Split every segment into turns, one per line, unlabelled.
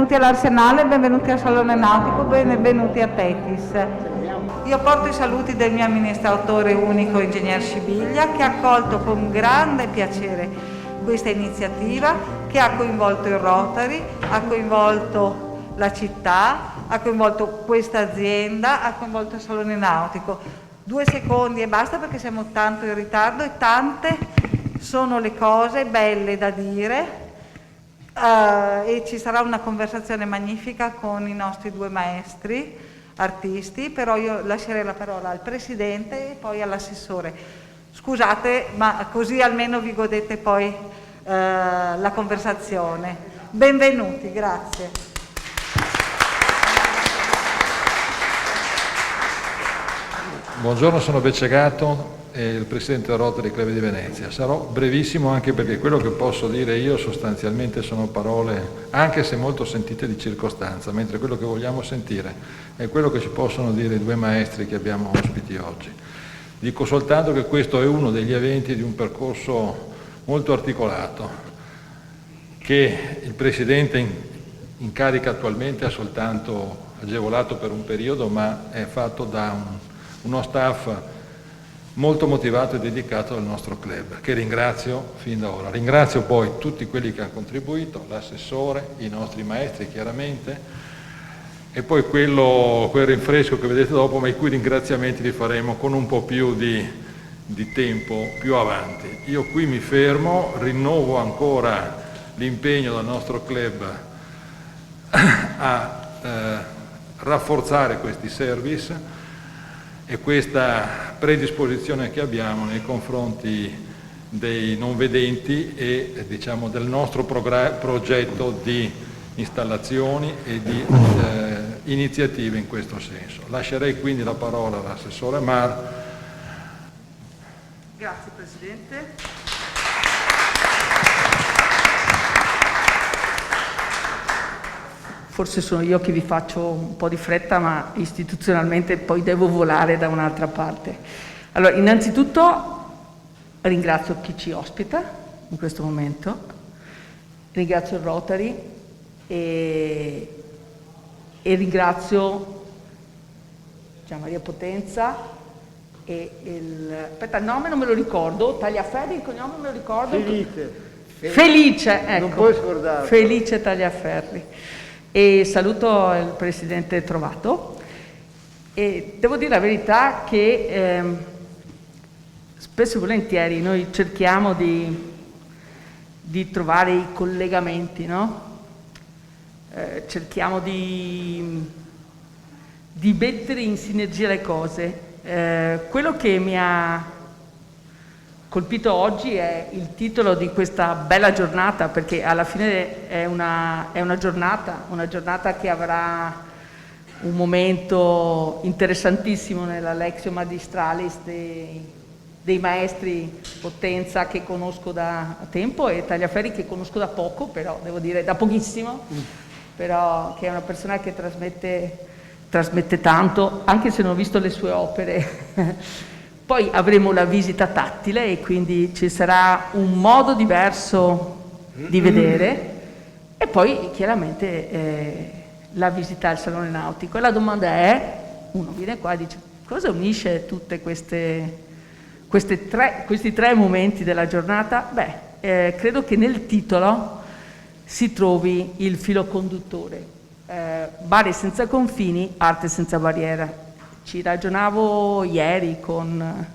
benvenuti all'Arsenale, benvenuti al Salone Nautico, benvenuti a Tetis. Io porto i saluti del mio amministratore unico, Ingegner Scibiglia, che ha accolto con grande piacere questa iniziativa, che ha coinvolto il Rotary, ha coinvolto la città, ha coinvolto questa azienda, ha coinvolto il Salone Nautico. 2 secondi e basta, perché siamo tanto in ritardo e tante sono le cose belle da dire. E ci sarà una conversazione magnifica con i nostri 2 maestri artisti, però io lascerei la parola al Presidente e poi all'Assessore. Scusate, ma così almeno vi godete poi la conversazione. Benvenuti, grazie.
Buongiorno, sono Beccegato, il Presidente del Rotary Club di Venezia. Sarò brevissimo, anche perché quello che posso dire io sostanzialmente sono parole, anche se molto sentite, di circostanza, mentre quello che vogliamo sentire è quello che ci possono dire i 2 maestri che abbiamo ospiti oggi. Dico soltanto che questo è uno degli eventi di un percorso molto articolato, che il Presidente in carica attualmente ha soltanto agevolato per un periodo, ma è fatto da uno staff molto motivato e dedicato al nostro club, che ringrazio fin da ora. Ringrazio poi tutti quelli che hanno contribuito, l'assessore, i nostri maestri chiaramente, e poi quel rinfresco che vedete dopo, ma i cui ringraziamenti li faremo con un po' più di tempo più avanti. Io qui mi fermo, rinnovo ancora l'impegno del nostro club a rafforzare questi service e questa predisposizione che abbiamo nei confronti dei non vedenti e diciamo del nostro progetto di installazioni e di iniziative in questo senso. Lascerei quindi la parola all'assessore Mar.
Grazie Presidente. Forse sono io che vi faccio un po' di fretta, ma istituzionalmente poi devo volare da un'altra parte. Allora, innanzitutto ringrazio chi ci ospita in questo momento, ringrazio il Rotary e ringrazio Gian Maria Potenza e aspetta, il nome non me lo ricordo, Tagliaferri, il cognome me lo ricordo. Felice, ecco.
Non puoi scordarlo.
Felice Tagliaferri. E saluto il Presidente Trovato e devo dire la verità che spesso e volentieri noi cerchiamo di trovare i collegamenti, no? Cerchiamo di mettere in sinergia le cose. Quello che mi ha colpito oggi è il titolo di questa bella giornata, perché alla fine è una giornata che avrà un momento interessantissimo nella Lectio Magistralis dei maestri Potenza, che conosco da tempo, e Tagliaferri, che conosco da poco, però devo dire da pochissimo, però che è una persona che trasmette tanto, anche se non ho visto le sue opere. Poi avremo la visita tattile e quindi ci sarà un modo diverso di vedere, e poi chiaramente la visita al Salone Nautico. E la domanda è, uno viene qua e dice: cosa unisce tutte questi 3 momenti della giornata? Beh, credo che nel titolo si trovi il filo conduttore. Bari senza confini, arte senza barriera. Ci ragionavo ieri con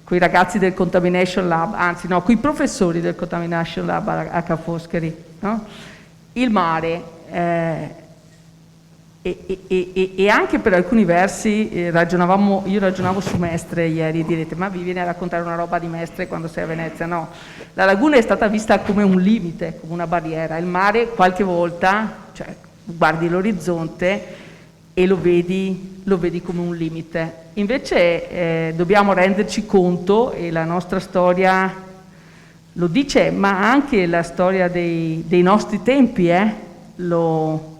i ragazzi del Contamination Lab, anzi no, con i professori del Contamination Lab a Ca' Foscari, no? Il mare e anche per alcuni versi io ragionavo su Mestre ieri. Direte: ma vi viene a raccontare una roba di Mestre quando sei a Venezia? No, la laguna è stata vista come un limite, come una barriera. Il mare qualche volta, cioè, guardi l'orizzonte e lo vedi come un limite. Invece dobbiamo renderci conto, e la nostra storia lo dice, ma anche la storia dei nostri tempi lo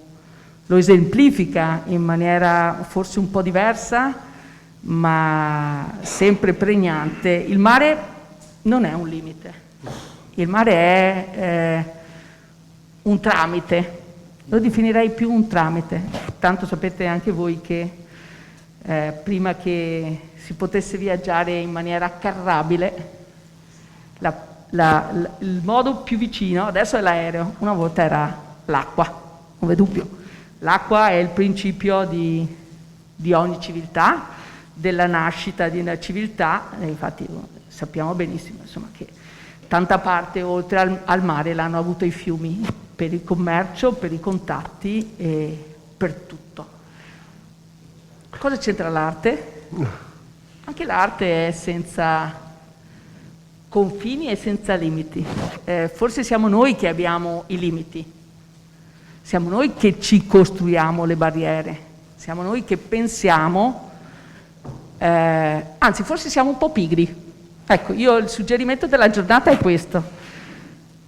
esemplifica in maniera forse un po' diversa, ma sempre pregnante. Il mare non è un limite, il mare è un tramite lo definirei più un tramite. Tanto sapete anche voi che prima che si potesse viaggiare in maniera carrabile, il modo più vicino adesso è l'aereo, una volta era l'acqua, non v'è dubbio. L'acqua è il principio di ogni civiltà, della nascita di una civiltà, e infatti sappiamo benissimo insomma, che tanta parte oltre al mare l'hanno avuto i fiumi, per il commercio, per i contatti e per tutto. Cosa c'entra l'arte? Anche l'arte è senza confini e senza limiti. Forse siamo noi che abbiamo i limiti, siamo noi che ci costruiamo le barriere, siamo noi che pensiamo, anzi forse siamo un po' pigri. Ecco, il suggerimento della giornata è questo: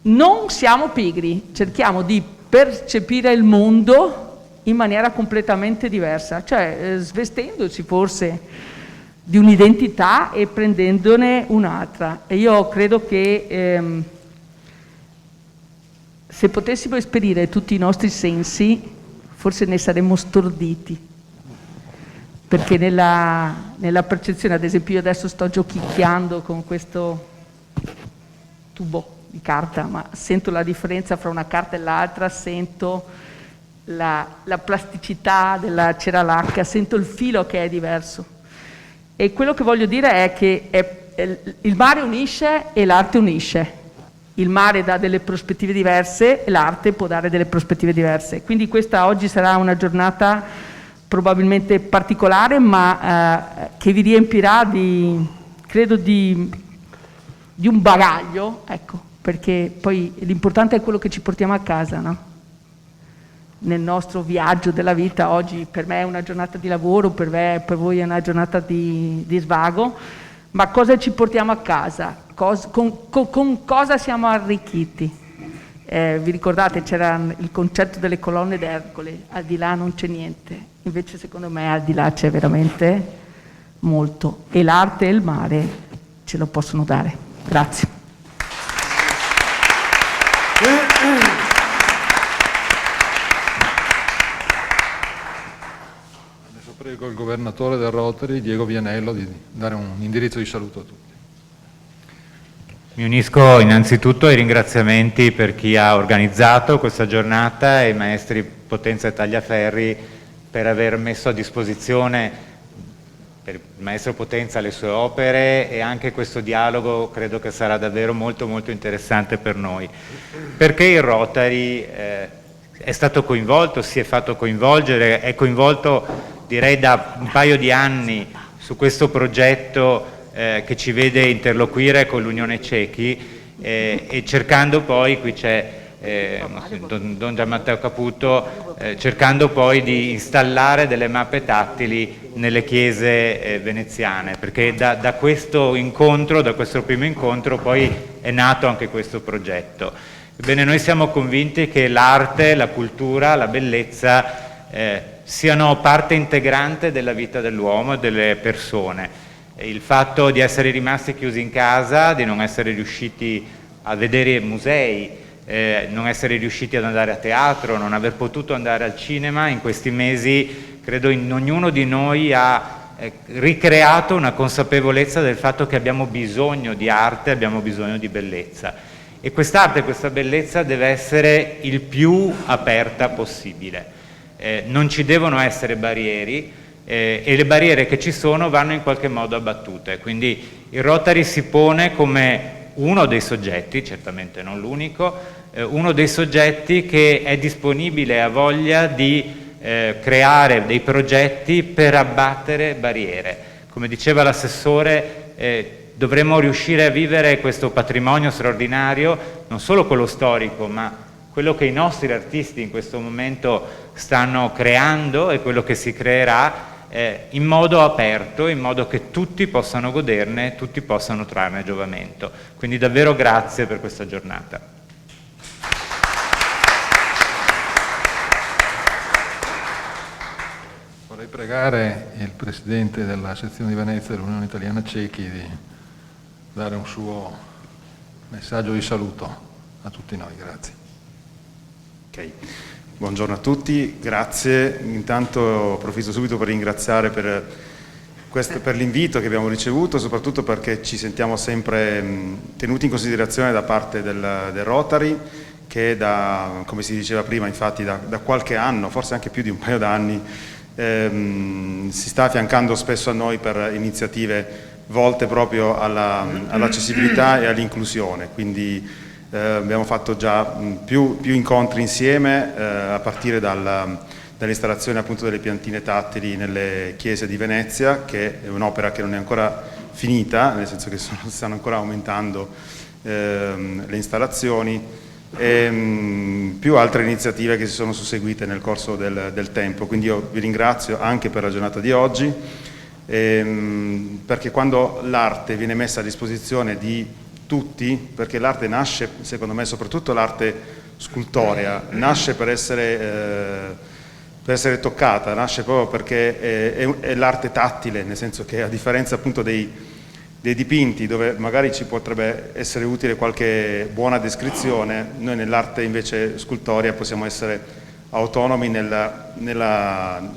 non siamo pigri, cerchiamo di percepire il mondo in maniera completamente diversa, cioè svestendoci forse di un'identità e prendendone un'altra. E io credo che se potessimo esperire tutti i nostri sensi, forse ne saremmo storditi, perché nella percezione, ad esempio io adesso sto giochicchiando con questo tubo di carta, ma sento la differenza fra una carta e l'altra, sento la plasticità della cera lacca, sento il filo che è diverso. E quello che voglio dire è che il mare unisce e l'arte unisce. Il mare dà delle prospettive diverse e l'arte può dare delle prospettive diverse. Quindi questa oggi sarà una giornata probabilmente particolare, ma che vi riempirà credo di un bagaglio, ecco, perché poi l'importante è quello che ci portiamo a casa, no? Nel nostro viaggio della vita. Oggi per me è una giornata di lavoro, per voi è una giornata di svago, ma cosa ci portiamo a casa? Con cosa siamo arricchiti? Vi ricordate, c'era il concetto delle colonne d'Ercole, al di là non c'è niente, invece secondo me al di là c'è veramente molto, e l'arte e il mare ce lo possono dare. Grazie.
Prego il governatore del Rotary, Diego Vianello, di dare un indirizzo di saluto a tutti.
Mi unisco innanzitutto ai ringraziamenti per chi ha organizzato questa giornata e i maestri Potenza e Tagliaferri per aver messo a disposizione per il maestro Potenza le sue opere, e anche questo dialogo credo che sarà davvero molto molto interessante per noi, perché il Rotary è stato coinvolto, si è fatto coinvolgere, è coinvolto direi da un paio di anni su questo progetto che ci vede interloquire con l'Unione Cechi e cercando poi, qui c'è Don Gianmatteo Caputo, cercando poi di installare delle mappe tattili nelle chiese veneziane, perché da questo incontro, da questo primo incontro poi è nato anche questo progetto. Ebbene, noi siamo convinti che l'arte, la cultura, la bellezza siano parte integrante della vita dell'uomo e delle persone. Il fatto di essere rimasti chiusi in casa, di non essere riusciti a vedere musei, non essere riusciti ad andare a teatro, non aver potuto andare al cinema in questi mesi, credo in ognuno di noi ha ricreato una consapevolezza del fatto che abbiamo bisogno di arte, abbiamo bisogno di bellezza. E quest'arte, questa bellezza deve essere il più aperta possibile. Non ci devono essere barriere e le barriere che ci sono vanno in qualche modo abbattute. Quindi il Rotary si pone come uno dei soggetti, certamente non l'unico, uno dei soggetti che è disponibile e ha voglia di creare dei progetti per abbattere barriere. Come diceva l'assessore, dovremmo riuscire a vivere questo patrimonio straordinario, non solo quello storico, ma quello che i nostri artisti in questo momento stanno creando e quello che si creerà in modo aperto, in modo che tutti possano goderne, tutti possano trarne giovamento. Quindi davvero grazie per questa giornata.
Vorrei pregare il Presidente della sezione di Venezia dell'Unione Italiana Cechi di dare un suo messaggio di saluto a tutti noi. Grazie.
Okay.
Buongiorno a tutti, grazie. Intanto approfitto subito per ringraziare per l'invito che abbiamo ricevuto, soprattutto perché ci sentiamo sempre tenuti in considerazione da parte del Rotary, che come si diceva prima, infatti da qualche anno, forse anche più di un paio d'anni, si sta affiancando spesso a noi per iniziative volte proprio all'accessibilità e all'inclusione. Quindi abbiamo fatto già più incontri insieme, a partire dall'installazione appunto delle piantine tattili nelle chiese di Venezia, che è un'opera che non è ancora finita, nel senso che stanno ancora aumentando le installazioni, e più altre iniziative che si sono susseguite nel corso del tempo. Quindi io vi ringrazio anche per la giornata di oggi, perché quando l'arte viene messa a disposizione di tutti, perché l'arte nasce, secondo me, soprattutto l'arte scultorea, nasce per essere toccata, nasce proprio perché è l'arte tattile, nel senso che, a differenza appunto dei dipinti, dove magari ci potrebbe essere utile qualche buona descrizione, noi nell'arte invece scultorea possiamo essere autonomi nel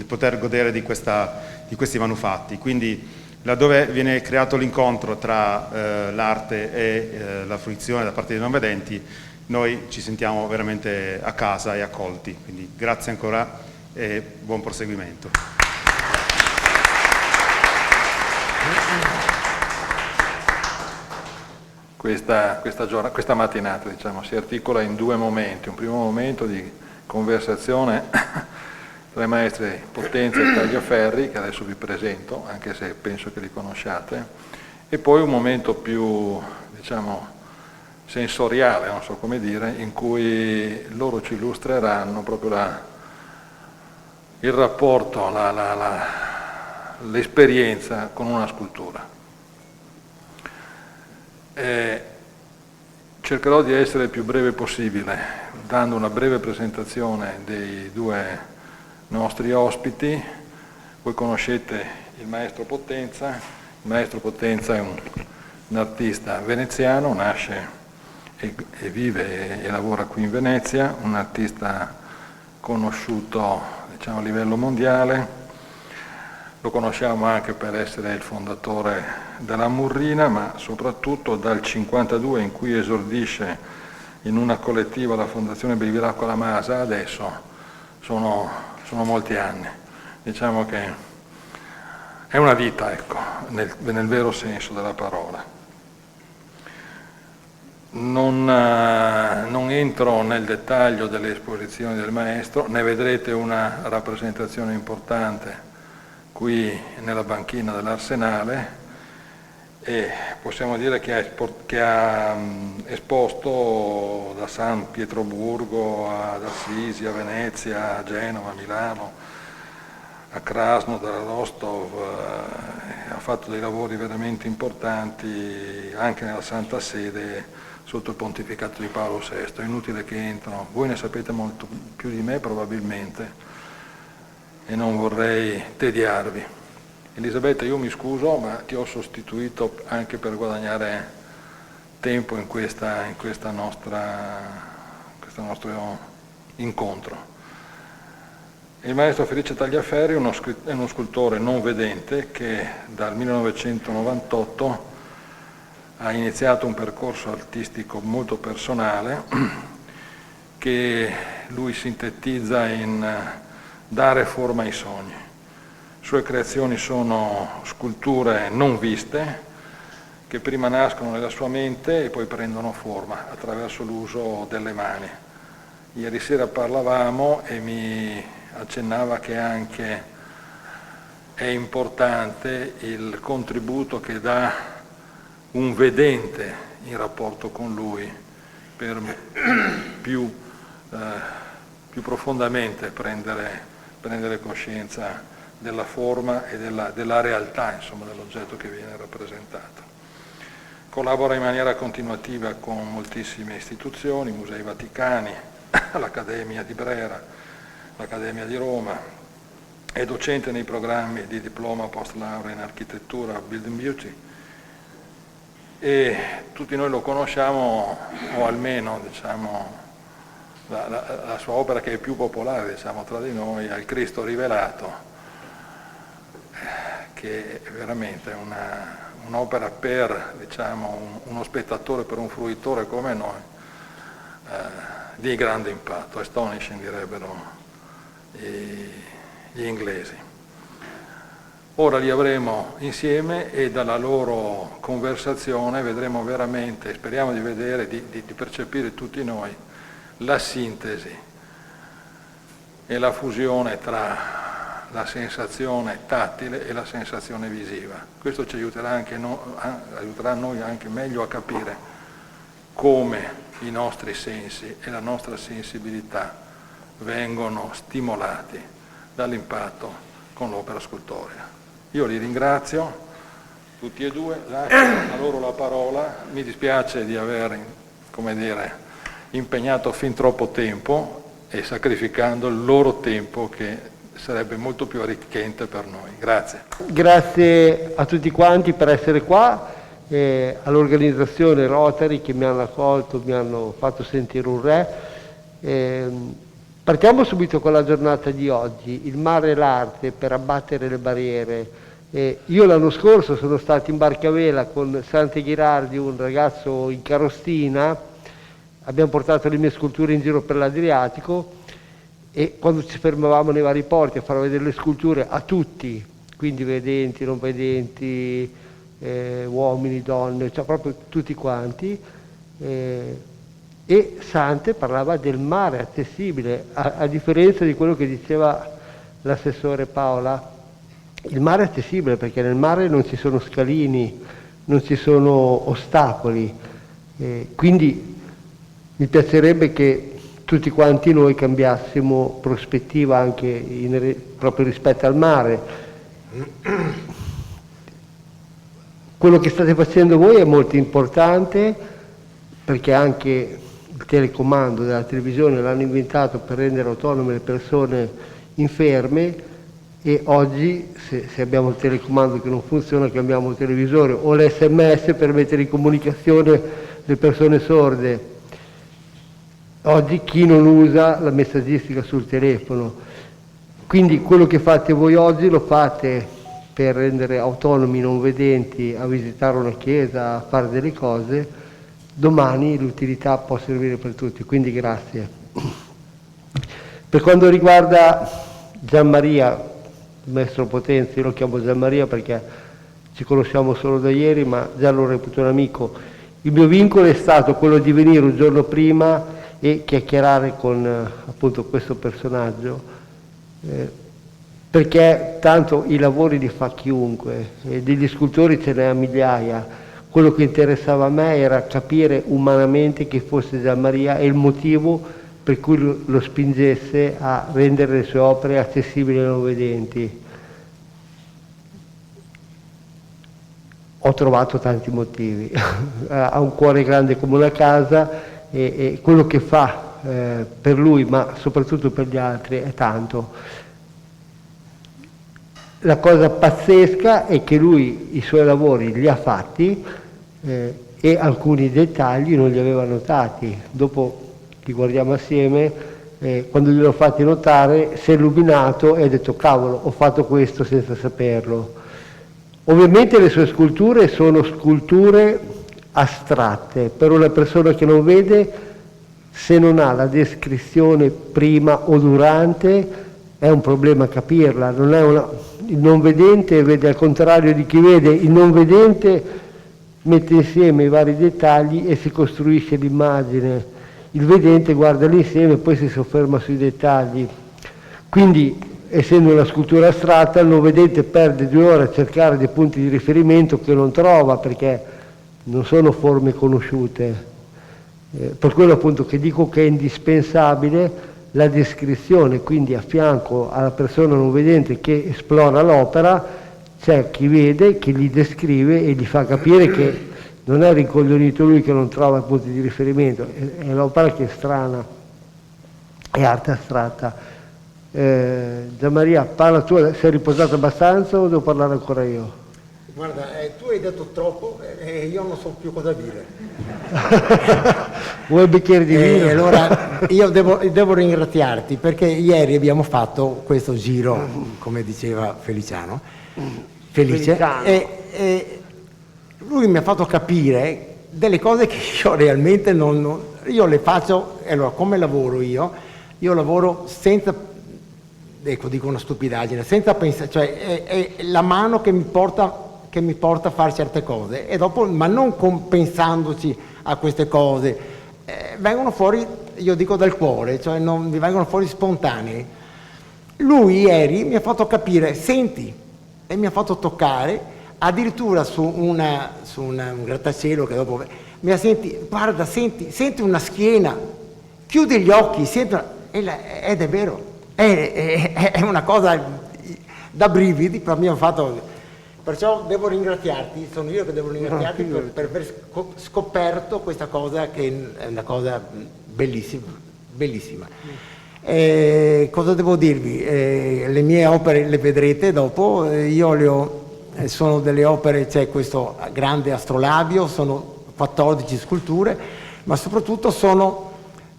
poter godere di questi manufatti. Quindi laddove viene creato l'incontro tra l'arte e la fruizione da parte dei non vedenti, noi ci sentiamo veramente a casa e accolti. Quindi grazie ancora e buon proseguimento.
Questa mattinata, diciamo, si articola in due momenti. Un primo momento di conversazione tra i maestri Potenza e Tagliaferri, che adesso vi presento, anche se penso che li conosciate, e poi un momento più, diciamo, sensoriale, non so come dire, in cui loro ci illustreranno proprio il rapporto, l'esperienza con una scultura. Cercherò di essere il più breve possibile, dando una breve presentazione dei due nostri ospiti. Voi conoscete il maestro Potenza. Il maestro Potenza è un artista veneziano, nasce e vive e lavora qui in Venezia, un artista conosciuto, diciamo, a livello mondiale. Lo conosciamo anche per essere il fondatore della Murrina, ma soprattutto dal 1952, in cui esordisce in una collettiva la Fondazione Bevilacqua La Masa, adesso sono molti anni. Diciamo che è una vita, ecco, nel vero senso della parola. Non entro nel dettaglio delle esposizioni del maestro, ne vedrete una rappresentazione importante qui nella banchina dell'Arsenale, e possiamo dire che ha esposto da San Pietroburgo ad Assisi, a Venezia, a Genova, a Milano, a Krasnodar, a Rostov, ha fatto dei lavori veramente importanti anche nella Santa Sede sotto il pontificato di Paolo VI. È inutile che entro, voi ne sapete molto più di me probabilmente e non vorrei tediarvi. Elisabetta, io mi scuso, ma ti ho sostituito anche per guadagnare tempo in questo nostro incontro. Il maestro Felice Tagliaferri è uno scultore non vedente che dal 1998 ha iniziato un percorso artistico molto personale che lui sintetizza in dare forma ai sogni. Sue creazioni sono sculture non viste, che prima nascono nella sua mente e poi prendono forma attraverso l'uso delle mani. Ieri sera parlavamo e mi accennava che anche è importante il contributo che dà un vedente in rapporto con lui per più profondamente prendere coscienza della forma e della realtà, insomma, dell'oggetto che viene rappresentato. Collabora in maniera continuativa con moltissime istituzioni, Musei Vaticani, l'Accademia di Brera, l'Accademia di Roma, è docente nei programmi di diploma post laurea in architettura Building Beauty, e tutti noi lo conosciamo, o almeno, diciamo, la sua opera che è più popolare, diciamo, tra di noi, al Cristo rivelato, che è veramente un'opera per, diciamo, uno spettatore, per un fruitore come noi, di grande impatto, astonishing direbbero gli inglesi. Ora li avremo insieme e dalla loro conversazione vedremo veramente, speriamo di vedere, di percepire tutti noi la sintesi e la fusione tra la sensazione tattile e la sensazione visiva. Questo ci aiuterà aiuterà noi anche meglio a capire come i nostri sensi e la nostra sensibilità vengono stimolati dall'impatto con l'opera scultorea. Io li ringrazio tutti e due, lascio a loro la parola. Mi dispiace di aver, come dire, impegnato fin troppo tempo e sacrificando il loro tempo che sarebbe molto più arricchente per noi. Grazie.
Grazie a tutti quanti per essere qua, all'organizzazione Rotary che mi hanno accolto, mi hanno fatto sentire un re. Partiamo subito con la giornata di oggi, il mare e l'arte per abbattere le barriere. Io l'anno scorso sono stato in barca a vela con Sante Ghirardi, un ragazzo in carrozzina, abbiamo portato le mie sculture in giro per l'Adriatico e quando ci fermavamo nei vari porti a far vedere le sculture a tutti, quindi vedenti, non vedenti, uomini, donne, cioè proprio tutti quanti, e Sante parlava del mare accessibile, a differenza di quello che diceva l'assessore Paola. Il mare è accessibile perché nel mare non ci sono scalini, non ci sono ostacoli, quindi mi piacerebbe che tutti quanti noi cambiassimo prospettiva anche proprio rispetto al mare. Quello che state facendo voi è molto importante perché anche il telecomando della televisione l'hanno inventato per rendere autonome le persone inferme e oggi se abbiamo il telecomando che non funziona cambiamo il televisore o l'SMS per mettere in comunicazione le persone sorde. Oggi chi non usa la messaggistica sul telefono. Quindi quello che fate voi oggi lo fate per rendere autonomi i non vedenti a visitare una chiesa, a fare delle cose, domani l'utilità può servire per tutti, quindi grazie. Per quanto riguarda Gianmaria, il maestro Potenzi, io lo chiamo Gianmaria perché ci conosciamo solo da ieri, ma già lo reputo un amico. Il mio vincolo è stato quello di venire un giorno prima e chiacchierare con appunto questo personaggio, perché tanto i lavori li fa chiunque, degli scultori ce n'è a migliaia. Quello che interessava a me era capire umanamente chi fosse Gianmaria e il motivo per cui lo spingesse a rendere le sue opere accessibili ai non vedenti. Ho trovato tanti motivi, ha un cuore grande come una casa e quello che fa per lui, ma soprattutto per gli altri, è tanto. La cosa pazzesca è che lui i suoi lavori li ha fatti e alcuni dettagli non li aveva notati. Dopo li guardiamo assieme, quando gliel'ho fatti notare si è illuminato e ha detto cavolo, ho fatto questo senza saperlo. Ovviamente le sue sculture sono sculture astratte, per una persona che non vede, se non ha la descrizione prima o durante è un problema capirla. Il non vedente vede al contrario di chi vede, il non vedente mette insieme i vari dettagli e si costruisce l'immagine, il vedente guarda l'insieme e poi si sofferma sui dettagli. Quindi, essendo una scultura astratta, il non vedente perde 2 ore a cercare dei punti di riferimento che non trova perché non sono forme conosciute. Per quello appunto che dico che è indispensabile la descrizione, quindi a fianco alla persona non vedente che esplora l'opera c'è chi vede, che gli descrive e gli fa capire che non è rincoglionito lui che non trova punti di riferimento, è l'opera che è strana, è arte astratta. Gianmaria, parla tu, sei riposato abbastanza o devo parlare ancora io?
Guarda, tu hai detto troppo e io non so più cosa dire.
Vuoi il bicchiere di vino?
Allora, io devo ringraziarti perché ieri abbiamo fatto questo giro, come diceva Feliciano, Felice, e lui mi ha fatto capire delle cose che io realmente io le faccio. Allora, come lavoro io lavoro senza, ecco, dico una stupidaggine, senza pensare, cioè è la mano che mi porta a fare certe cose, e dopo, ma non pensandoci a queste cose, vengono fuori, io dico dal cuore, cioè mi vengono fuori spontanei. Lui ieri mi ha fatto capire, senti, e mi ha fatto toccare, addirittura su un grattacielo che dopo mi ha guarda, senti una schiena, chiudi gli occhi, ed è vero, è una cosa da brividi, però mi ha fatto. Perciò devo ringraziarti, sono io che devo ringraziarti per aver scoperto questa cosa, che è una cosa bellissima, bellissima. Cosa devo dirvi? Le mie opere le vedrete dopo, sono delle opere, c'è questo grande astrolabio, sono 14 sculture, ma soprattutto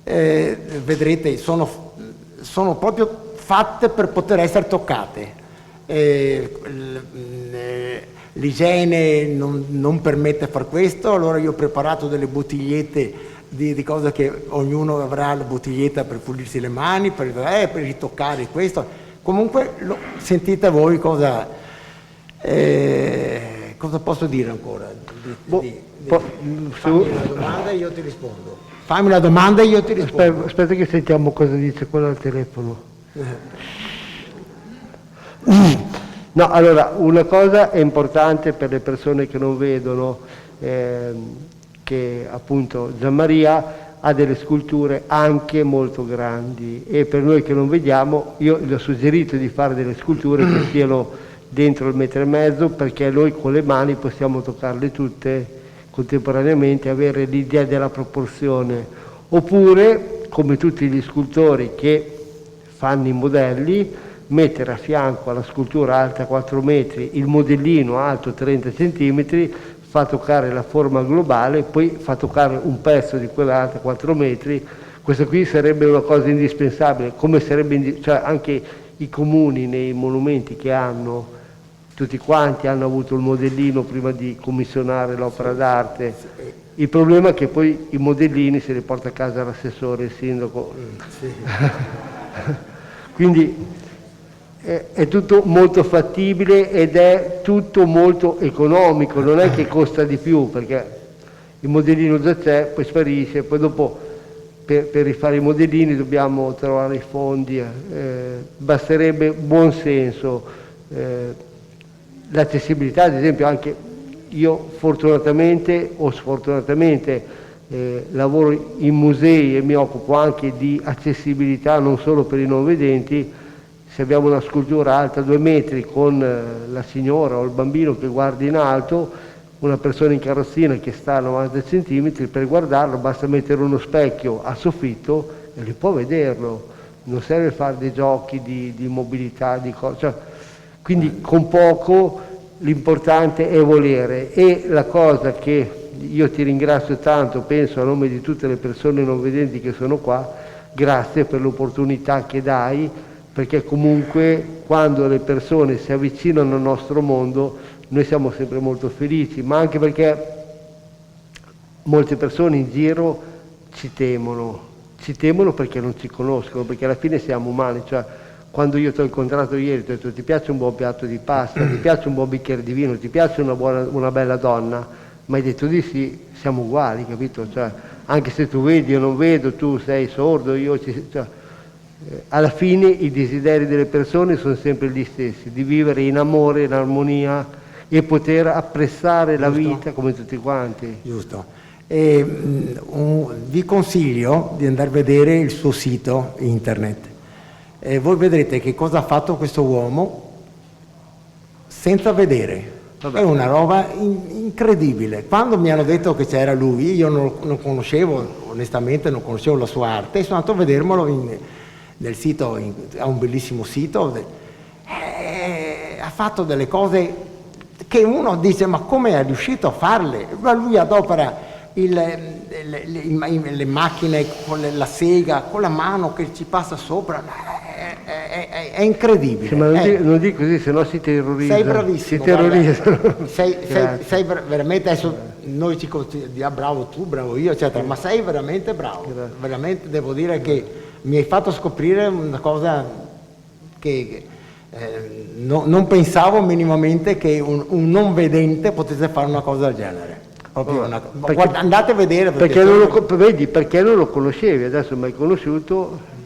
vedrete, sono proprio fatte per poter essere toccate. L'igiene non permette di fare questo, allora io ho preparato delle bottigliette di cose che ognuno avrà la bottiglietta per pulirsi le mani, per ritoccare questo. Comunque sentite voi cosa posso dire ancora. Fammi una domanda e io ti rispondo. Fammi una domanda e io ti rispondo.
Aspetta che sentiamo cosa dice quello al telefono. No, allora, una cosa è importante per le persone che non vedono, che appunto Gianmaria ha delle sculture anche molto grandi, e per noi che non vediamo, io gli ho suggerito di fare delle sculture che siano dentro il 1,5 metri, perché noi con le mani possiamo toccarle tutte contemporaneamente, avere l'idea della proporzione. Oppure, come tutti gli scultori che fanno i modelli, mettere a fianco alla scultura alta 4 metri il modellino alto 30 centimetri, fa toccare la forma globale, poi fa toccare un pezzo di quella alta 4 metri. Questo qui sarebbe una cosa indispensabile, come sarebbe, cioè anche i comuni nei monumenti che hanno, tutti quanti hanno avuto il modellino prima di commissionare l'opera d'arte. Il problema è che poi i modellini se li porta a casa l'assessore, il sindaco. Quindi è tutto molto fattibile ed è tutto molto economico, non è che costa di più, perché il modellino già c'è, poi sparisce, poi dopo per rifare i modellini dobbiamo trovare i fondi, basterebbe buon senso, l'accessibilità. Ad esempio, anche io fortunatamente o sfortunatamente lavoro in musei e mi occupo anche di accessibilità non solo per i non vedenti. Se abbiamo una scultura alta 2 metri con la signora o il bambino che guarda in alto, una persona in carrozzina che sta a 90 centimetri, per guardarlo basta mettere uno specchio a soffitto e li può vederlo, non serve fare dei giochi di mobilità, di cose. Cioè, quindi con poco l'importante è volere. E la cosa che io ti ringrazio tanto, penso a nome di tutte le persone non vedenti che sono qua, grazie per l'opportunità che dai, perché comunque quando le persone si avvicinano al nostro mondo noi siamo sempre molto felici, ma anche perché molte persone in giro ci temono perché non ci conoscono, perché alla fine siamo umani. Cioè, quando io ti ho incontrato ieri ti ho detto: ti piace un buon piatto di pasta, ti piace un buon bicchiere di vino, ti piace una bella donna? Ma hai detto di sì, siamo uguali, capito? Cioè, anche se tu vedi, io non vedo, tu sei sordo, alla fine i desideri delle persone sono sempre gli stessi, di vivere in amore, in armonia e poter apprezzare la vita come tutti quanti.
Giusto. Vi consiglio di andare a vedere il suo sito internet. Voi vedrete che cosa ha fatto questo uomo senza vedere. È una roba incredibile. Quando mi hanno detto che c'era lui, io non conoscevo, onestamente non conoscevo la sua arte, e sono andato a vedermelo nel sito, ha un bellissimo sito, ha fatto delle cose che uno dice ma come è riuscito a farle? Ma lui adopera le macchine con la sega, con la mano che ci passa sopra, è incredibile.
Sì, ma non dico così, sennò si terrorizza.
Sei bravissimo.
Si terrorizza.
Sei veramente, adesso noi ci consideriamo bravo tu, bravo io, eccetera, ma sei veramente bravo.
Grazie.
Veramente devo dire che mi hai fatto scoprire una cosa che non pensavo minimamente che un non vedente potesse fare una cosa del genere. Guarda, andate a vedere
perché non lo conoscevi, adesso mi hai conosciuto.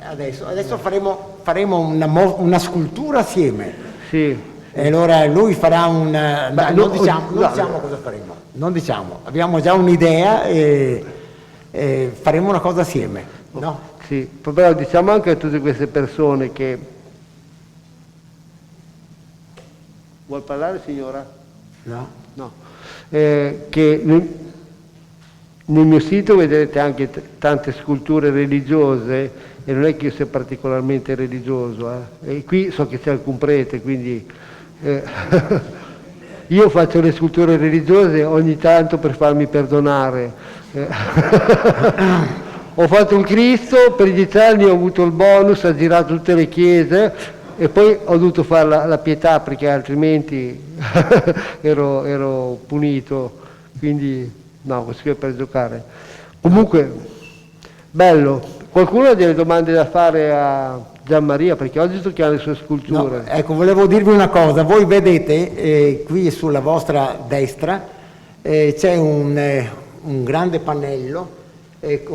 Adesso faremo una scultura assieme.
Sì.
E allora lui farà non diciamo cosa faremo, non diciamo, abbiamo già un'idea e faremo una cosa assieme, no?
Sì, però diciamo anche a tutte queste persone che... Vuol parlare, signora?
No?
No. Che nel mio sito vedrete anche tante sculture religiose e non è che io sia particolarmente religioso, e qui so che c'è alcun prete, quindi io faccio le sculture religiose ogni tanto per farmi perdonare. Ho fatto un Cristo, per 10 anni ho avuto il bonus, ho girato tutte le chiese e poi ho dovuto fare la pietà perché altrimenti ero punito, quindi no, questo è per giocare. Comunque, bello. Qualcuno ha delle domande da fare a Gianmaria, perché oggi tocchiamo le sue sculture.
No, ecco, volevo dirvi una cosa, voi vedete qui sulla vostra destra c'è un grande pannello che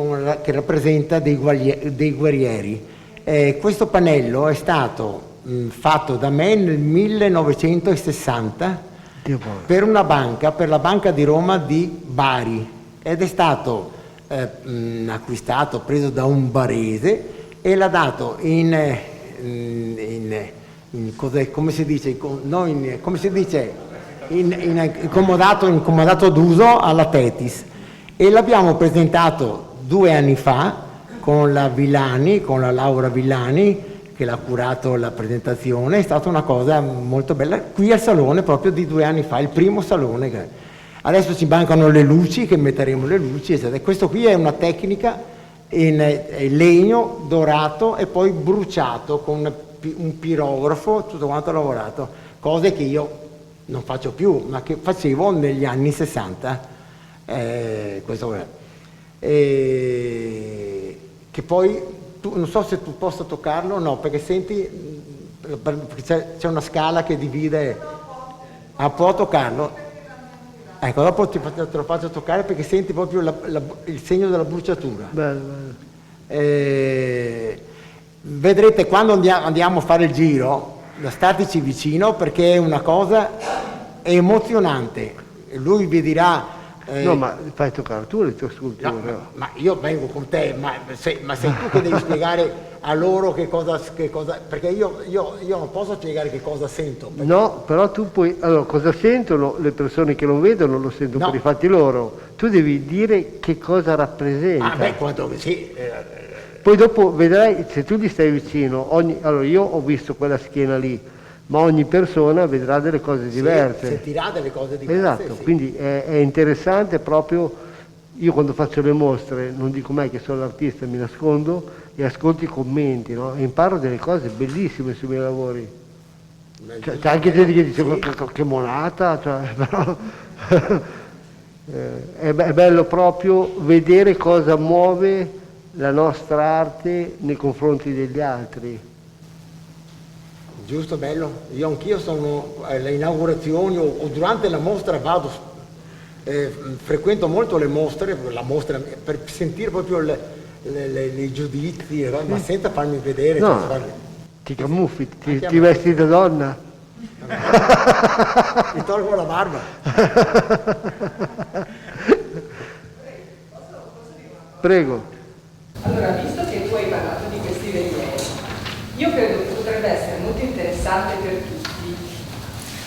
rappresenta dei guerrieri. Questo pannello è stato fatto da me nel 1960 per una banca, per la Banca di Roma di Bari, ed è stato acquistato, preso da un barese e l'ha dato in comodato d'uso alla Tetis, e l'abbiamo presentato 2 anni fa con la Villani, con la Laura Villani che l'ha curato la presentazione. È stata una cosa molto bella qui al salone proprio di 2 anni fa, il primo salone. Adesso ci mancano le luci, che metteremo le luci, eccetera. Questo qui è una tecnica in legno dorato e poi bruciato con un pirografo, tutto quanto lavorato, cose che io non faccio più, ma che facevo negli anni 60. Questo è. Che poi, non so se tu possa toccarlo o no, perché senti, perché c'è una scala che divide. Può toccarlo? Ecco, dopo te lo faccio toccare perché senti proprio il segno della bruciatura.
Bello.
Vedrete quando andiamo a fare il giro, stateci vicino perché è una cosa emozionante. Lui vi dirà...
no, ma fai toccare tu le tue sculture.
No, ma io vengo con te, ma sei tu che devi spiegare a loro che cosa perché io non posso spiegare che cosa sento.
No, però tu puoi, allora cosa sentono le persone che lo vedono, lo sentono per i fatti loro, tu devi dire che cosa rappresenta.
Sì.
Poi dopo vedrai, se tu gli stai vicino, allora io ho visto quella schiena lì, ma ogni persona vedrà delle cose diverse.
Sentirà delle cose diverse.
Esatto, sì. Quindi è interessante proprio, io quando faccio le mostre non dico mai che sono l'artista, mi nascondo e ascolto i commenti, no? E imparo delle cose bellissime sui miei lavori. C'è anche gente che dice che monata, però è bello proprio vedere cosa muove la nostra arte nei confronti degli altri.
Giusto, bello. Anch'io sono alle inaugurazioni o durante la mostra frequento molto le mostre, per sentire proprio i giudizi, ma senza farmi vedere.
No, ti camuffi, ti vesti da donna.
Mi tolgo la barba.
Prego.
Allora, visto che tu hai parlato di questi rilievi, io credo che potrebbe essere molto interessante per tutti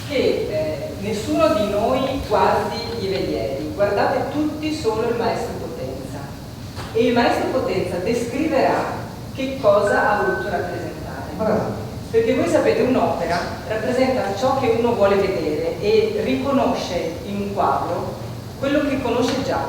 che nessuno di noi guardi i rilievi, guardate tutti solo il maestro Potenza e il maestro Potenza descriverà che cosa ha voluto rappresentare. Perché voi sapete, un'opera rappresenta ciò che uno vuole vedere e riconosce in un quadro quello che conosce già.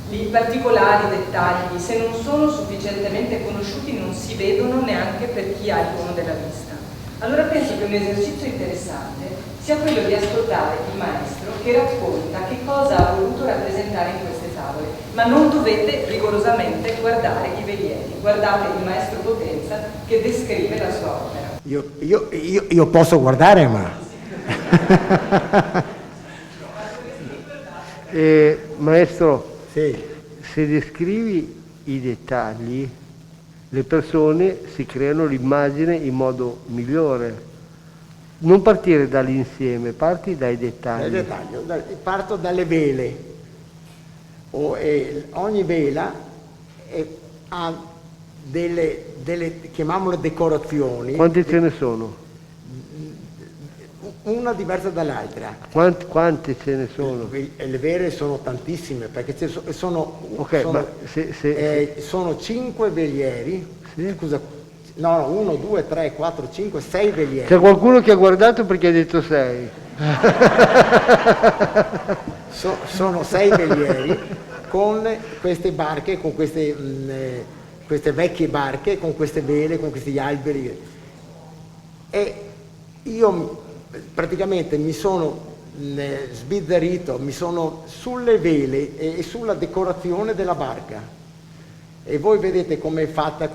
I particolari, i dettagli, se non sono sufficientemente conosciuti, non si vedono neanche per chi ha il dono della vista. Allora penso che un esercizio interessante sia quello di ascoltare il maestro che racconta che cosa ha voluto rappresentare in queste tavole, ma non dovete rigorosamente guardare i velieri, guardate il maestro Potenza che descrive la sua opera.
Io posso guardare, ma...
Maestro,
Sì.
se descrivi i dettagli, le persone si creano l'immagine in modo migliore. Non partire dall'insieme, parti dai dettagli.
Parto dalle vele. Ogni vela ha delle, chiamiamole decorazioni.
Quante ce ne sono?
Una diversa dall'altra.
Quante ce ne sono?
Le vere sono tantissime, perché sono 5 velieri.
Sì.
Scusa, no, 1, 2, 3, 4, 5, 6 velieri.
C'è qualcuno che ha guardato perché ha detto 6.
Sono 6 velieri con queste barche, con queste vecchie barche, con queste vele, con questi alberi. E io praticamente mi sono sbizzarrito, mi sono sulle vele e sulla decorazione della barca. E voi vedete com'è fatta,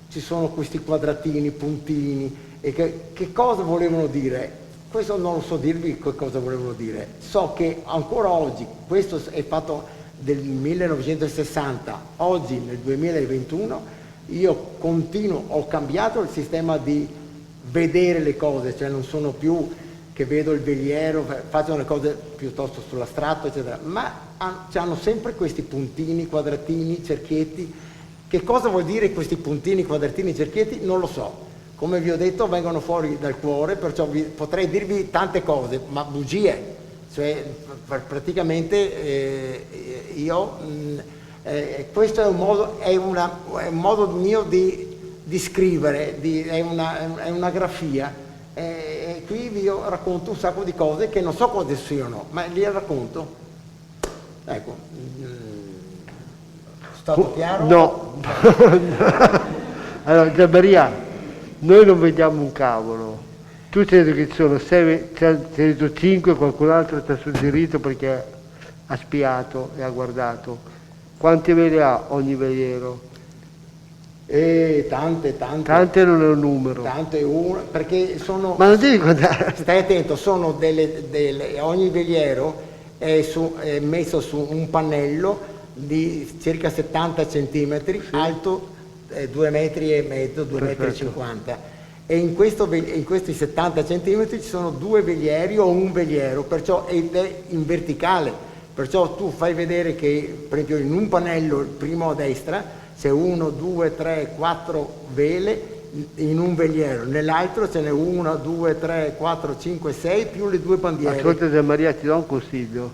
ci sono questi quadratini, puntini, e che cosa volevano dire? Questo non lo so dirvi che cosa volevano dire. So che ancora oggi, questo è fatto del 1960, oggi nel 2021, io continuo, ho cambiato il sistema di vedere le cose, cioè non sono più che vedo il veliero, faccio le cose piuttosto sull'astratto, eccetera, ma hanno sempre questi puntini, quadratini, cerchietti. Che cosa vuol dire questi puntini, quadratini, cerchietti? Non lo so. Come vi ho detto, vengono fuori dal cuore, perciò potrei dirvi tante cose, ma bugie. Cioè, praticamente questo è un modo mio di scrivere, è una grafia. E qui vi racconto un sacco di cose che non so quali siano, ma li racconto. Ecco. Stato chiaro?
No. Allora, Gianmaria, noi non vediamo un cavolo. Tu ci hai detto che ci sono 6, ci hai detto 5, qualcun altro ti ha suggerito perché ha spiato e ha guardato. Quante vele ha ogni veliero?
Tante.
Tante non è un numero.
Tante, perché sono...
Ma non devi guardare.
Stai attento, sono ogni veliero è messo su un pannello di circa 70 centimetri, sì, alto 2,5 metri, 2,50 metri. E in questi 70 centimetri ci sono 2 velieri o un veliero, perciò ed è in verticale. Perciò tu fai vedere che, per esempio, in un pannello, il primo a destra, c'è 1, 2, 3, 4 vele in un veliero, nell'altro ce n'è 1, 2, 3, 4, 5, 6 più le 2 bandiere.
Ascolta Gianmaria, ti do un consiglio.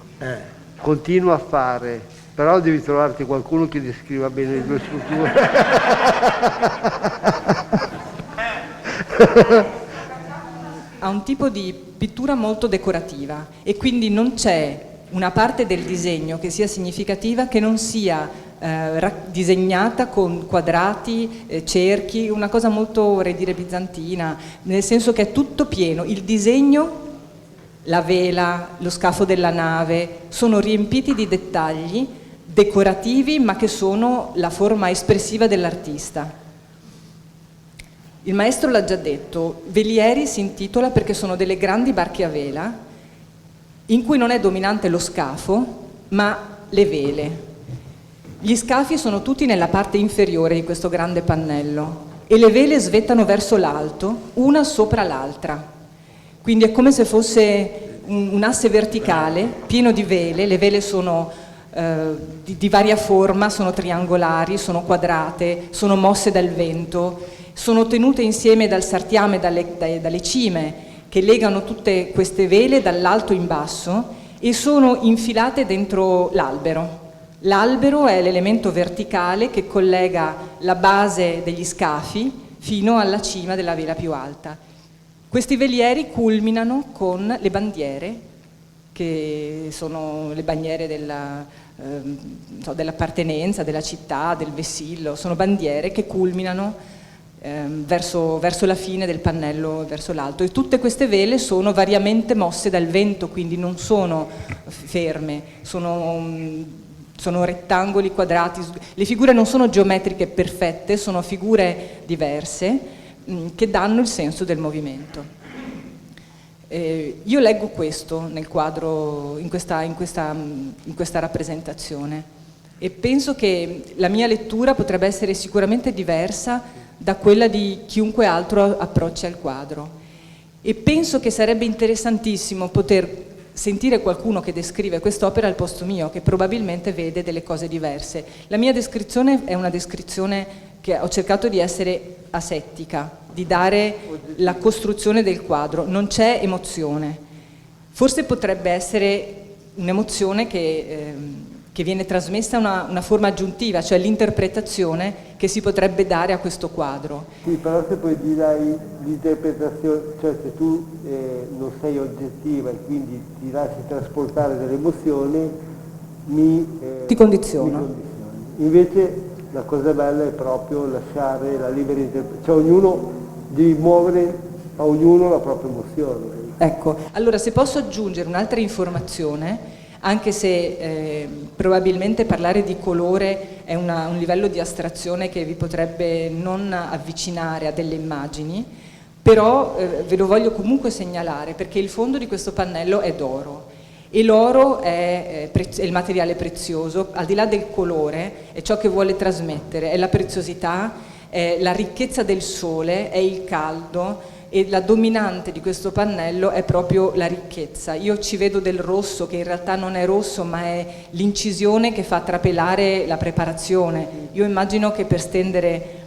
Continua a fare, però devi trovarti qualcuno che descriva bene le 2 strutture.
Ha un tipo di pittura molto decorativa e quindi non c'è una parte del disegno che sia significativa che non sia disegnata con quadrati, cerchi, una cosa molto, vorrei dire, bizantina, nel senso che è tutto pieno. Il disegno, la vela, lo scafo della nave sono riempiti di dettagli decorativi, ma che sono la forma espressiva dell'artista. Il maestro l'ha già detto, Velieri si intitola perché sono delle grandi barche a vela in cui non è dominante lo scafo, ma le vele. Gli scafi sono tutti nella parte inferiore di questo grande pannello e le vele svettano verso l'alto, una sopra l'altra. Quindi è come se fosse un asse verticale pieno di vele. Le vele sono di varia forma, sono triangolari, sono quadrate, sono mosse dal vento, sono tenute insieme dal sartiame, dalle cime che legano tutte queste vele dall'alto in basso e sono infilate dentro l'albero. L'albero è l'elemento verticale che collega la base degli scafi fino alla cima della vela più alta. Questi velieri culminano con le bandiere, che sono le bandiere dell'appartenenza, della città, del vessillo, sono bandiere che culminano verso la fine del pannello, verso l'alto, e tutte queste vele sono variamente mosse dal vento, quindi non sono ferme, sono rettangoli, quadrati, le figure non sono geometriche perfette, sono figure diverse che danno il senso del movimento. Io leggo questo nel quadro, in questa rappresentazione, e penso che la mia lettura potrebbe essere sicuramente diversa da quella di chiunque altro approccia il quadro, e penso che sarebbe interessantissimo poter sentire qualcuno che descrive quest'opera al posto mio, che probabilmente vede delle cose diverse. La mia descrizione è una descrizione che ho cercato di essere asettica, di dare la costruzione del quadro, non c'è emozione. Forse potrebbe essere un'emozione che viene trasmessa una forma aggiuntiva, cioè l'interpretazione che si potrebbe dare a questo quadro.
Sì, però se poi gli dai l'interpretazione, cioè se tu non sei oggettiva e quindi ti lasci trasportare delle emozioni,
ti condiziona.
Invece la cosa bella è proprio lasciare la libera interpretazione, cioè ognuno devi muovere a ognuno la propria emozione.
Ecco, allora se posso aggiungere un'altra informazione, anche se probabilmente parlare di colore è un livello di astrazione che vi potrebbe non avvicinare a delle immagini, però ve lo voglio comunque segnalare, perché il fondo di questo pannello è d'oro, e l'oro è il materiale prezioso, al di là del colore, è ciò che vuole trasmettere, è la preziosità, è la ricchezza del sole, è il caldo, e la dominante di questo pannello è proprio la ricchezza. Io ci vedo del rosso, che in realtà non è rosso, ma è l'incisione che fa trapelare la preparazione. Io immagino che per stendere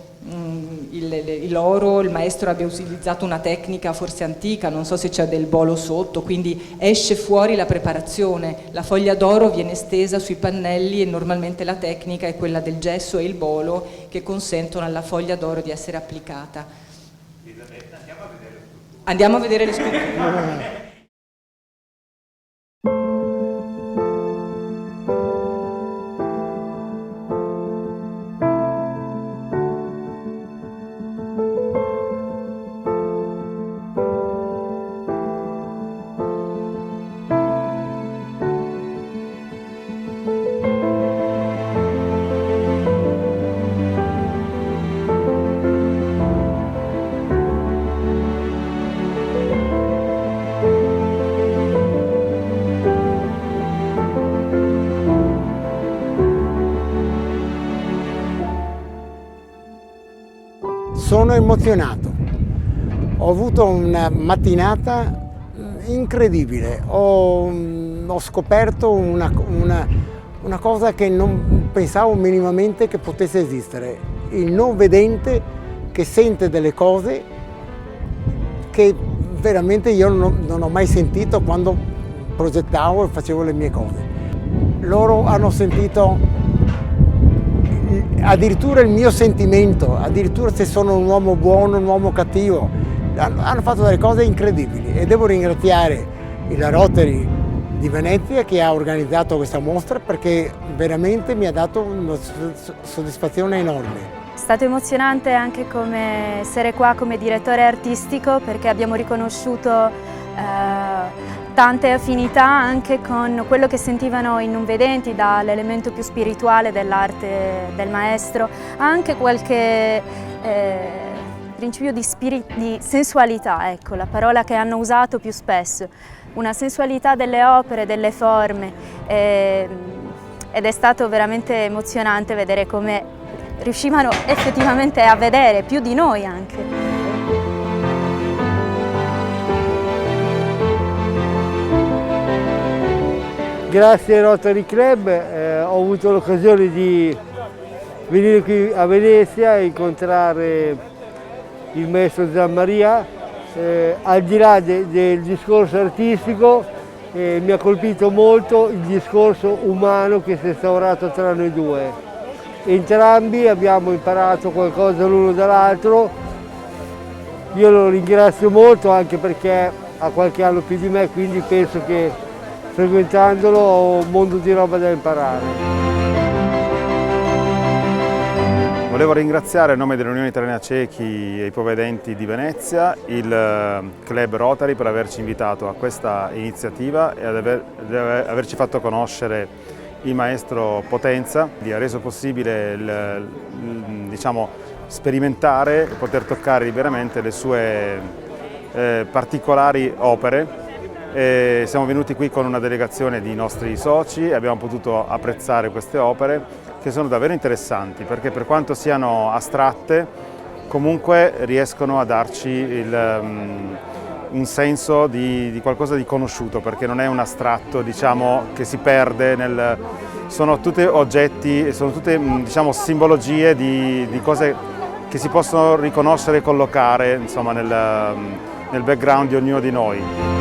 l'oro il maestro abbia utilizzato una tecnica forse antica, non so se c'è del bolo sotto, quindi esce fuori la preparazione, la foglia d'oro viene stesa sui pannelli, e normalmente la tecnica è quella del gesso e il bolo che consentono alla foglia d'oro di essere applicata. Andiamo a vedere le sculture.
Sono emozionato, ho avuto una mattinata incredibile, ho scoperto una cosa che non pensavo minimamente che potesse esistere, il non vedente che sente delle cose che veramente io non ho mai sentito quando progettavo e facevo le mie cose. Loro hanno sentito addirittura il mio sentimento, addirittura se sono un uomo buono, un uomo cattivo, hanno fatto delle cose incredibili, e devo ringraziare la Rotary di Venezia che ha organizzato questa mostra, perché veramente mi ha dato una soddisfazione enorme.
È stato emozionante anche come essere qua come direttore artistico, perché abbiamo riconosciuto tante affinità anche con quello che sentivano i non vedenti, dall'elemento più spirituale dell'arte del maestro, anche qualche principio di sensualità, ecco, la parola che hanno usato più spesso, una sensualità delle opere, delle forme, ed è stato veramente emozionante vedere come riuscivano effettivamente a vedere, più di noi anche.
Grazie al Rotary Club ho avuto l'occasione di venire qui a Venezia e incontrare il maestro Gianmaria. Al di là del discorso artistico mi ha colpito molto il discorso umano che si è instaurato tra noi due. Entrambi abbiamo imparato qualcosa l'uno dall'altro Io lo ringrazio molto anche perché ha qualche anno più di me, quindi penso che frequentandolo ho un mondo di roba da imparare.
Volevo ringraziare a nome dell'Unione Italiana Cechi e Ipovedenti di Venezia il Club Rotary per averci invitato a questa iniziativa e averci fatto conoscere il maestro Potenza, ha reso possibile diciamo, sperimentare e poter toccare liberamente le sue particolari opere. Siamo venuti qui con una delegazione di nostri soci e abbiamo potuto apprezzare queste opere che sono davvero interessanti perché per quanto siano astratte comunque riescono a darci un senso di qualcosa di conosciuto, perché non è un astratto, diciamo, che si perde sono tutti oggetti, sono tutte, diciamo, simbologie di cose che si possono riconoscere e collocare, insomma, nel background di ognuno di noi.